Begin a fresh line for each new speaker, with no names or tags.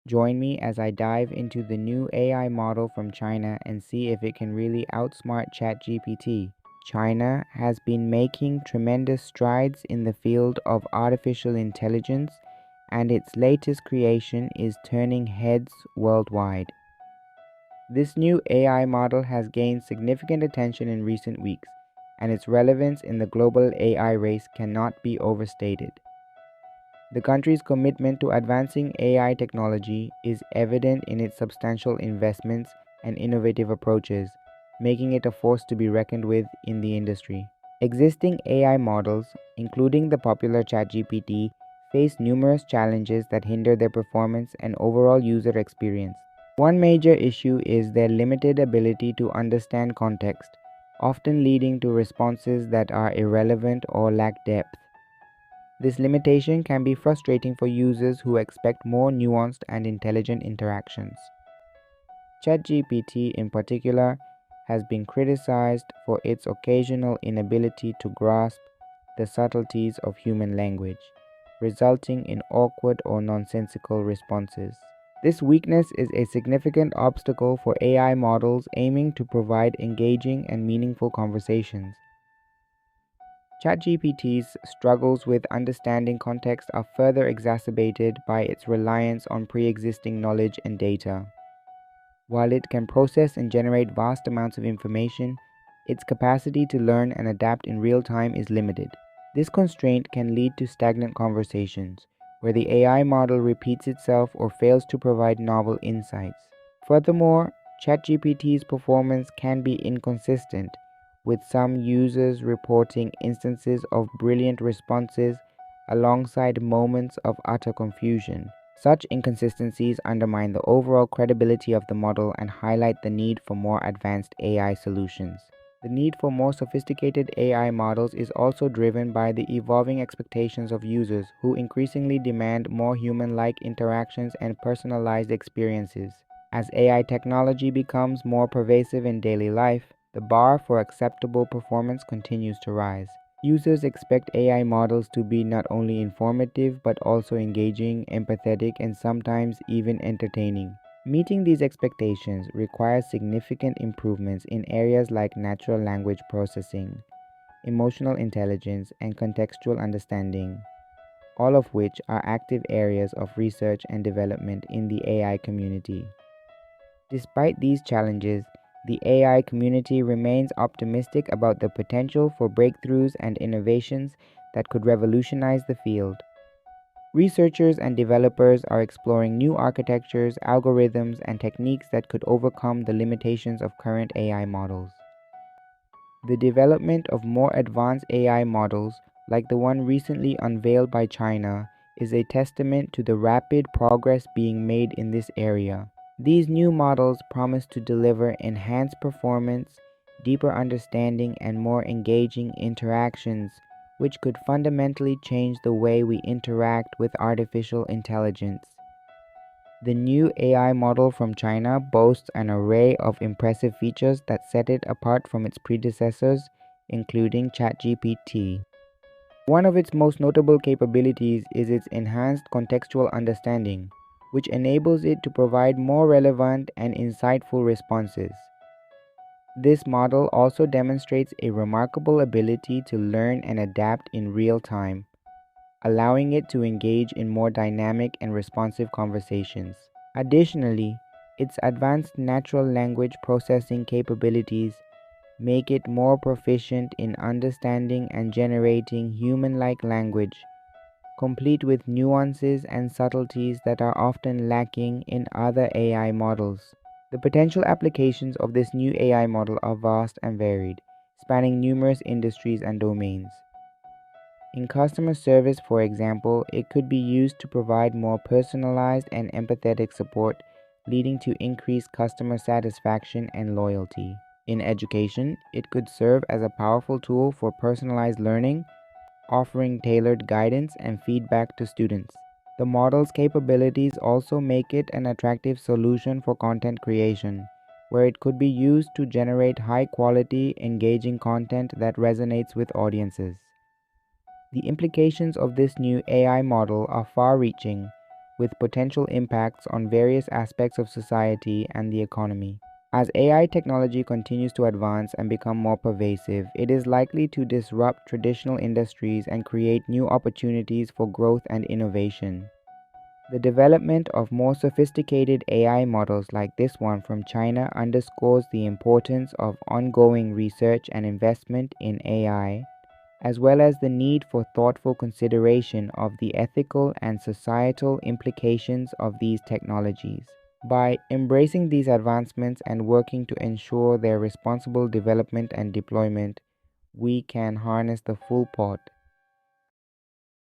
Join me as I dive into the new AI model from China and see if it can really outsmart ChatGPT. China has been making tremendous strides in the field of artificial intelligence, and its latest creation is turning heads worldwide. This new AI model has gained significant attention in recent weeks, and its relevance in the global AI race cannot be overstated. The country's commitment to advancing AI technology is evident in its substantial investments and innovative approaches, making it a force to be reckoned with in the industry. Existing AI models, including the popular ChatGPT, face numerous challenges that hinder their performance and overall user experience. One major issue is their limited ability to understand context, often leading to responses that are irrelevant or lack depth. This limitation can be frustrating for users who expect more nuanced and intelligent interactions. ChatGPT, in particular, has been criticized for its occasional inability to grasp the subtleties of human language, resulting in awkward or nonsensical responses. This weakness is a significant obstacle for AI models aiming to provide engaging and meaningful conversations. ChatGPT's struggles with understanding context are further exacerbated by its reliance on pre-existing knowledge and data. While it can process and generate vast amounts of information, its capacity to learn and adapt in real time is limited. This constraint can lead to stagnant conversations, where the AI model repeats itself or fails to provide novel insights. Furthermore, ChatGPT's performance can be inconsistent, with some users reporting instances of brilliant responses alongside moments of utter confusion. Such inconsistencies undermine the overall credibility of the model and highlight the need for more advanced AI solutions. The need for more sophisticated AI models is also driven by the evolving expectations of users, who increasingly demand more human-like interactions and personalized experiences. As AI technology becomes more pervasive in daily life, the bar for acceptable performance continues to rise. Users expect AI models to be not only informative but also engaging, empathetic, and sometimes even entertaining. Meeting these expectations requires significant improvements in areas like natural language processing, emotional intelligence, and contextual understanding, all of which are active areas of research and development in the AI community. Despite these challenges, the AI community remains optimistic about the potential for breakthroughs and innovations that could revolutionize the field. Researchers and developers are exploring new architectures, algorithms, and techniques that could overcome the limitations of current AI models. The development of more advanced AI models, like the one recently unveiled by China, is a testament to the rapid progress being made in this area. These new models promise to deliver enhanced performance, deeper understanding, and more engaging interactions, which could fundamentally change the way we interact with artificial intelligence. The new AI model from China boasts an array of impressive features that set it apart from its predecessors, including ChatGPT. One of its most notable capabilities is its enhanced contextual understanding, which enables it to provide more relevant and insightful responses. This model also demonstrates a remarkable ability to learn and adapt in real time, allowing it to engage in more dynamic and responsive conversations. Additionally, its advanced natural language processing capabilities make it more proficient in understanding and generating human-like language, complete with nuances and subtleties that are often lacking in other AI models. The potential applications of this new AI model are vast and varied, spanning numerous industries and domains. In customer service, for example, it could be used to provide more personalized and empathetic support, leading to increased customer satisfaction and loyalty. In education, it could serve as a powerful tool for personalized learning, offering tailored guidance and feedback to students. The model's capabilities also make it an attractive solution for content creation, where it could be used to generate high-quality, engaging content that resonates with audiences. The implications of this new AI model are far-reaching, with potential impacts on various aspects of society and the economy. As AI technology continues to advance and become more pervasive, it is likely to disrupt traditional industries and create new opportunities for growth and innovation. The development of more sophisticated AI models like this one from China underscores the importance of ongoing research and investment in AI, as well as the need for thoughtful consideration of the ethical and societal implications of these technologies. By embracing these advancements and working to ensure their responsible development and deployment, we can harness the full pot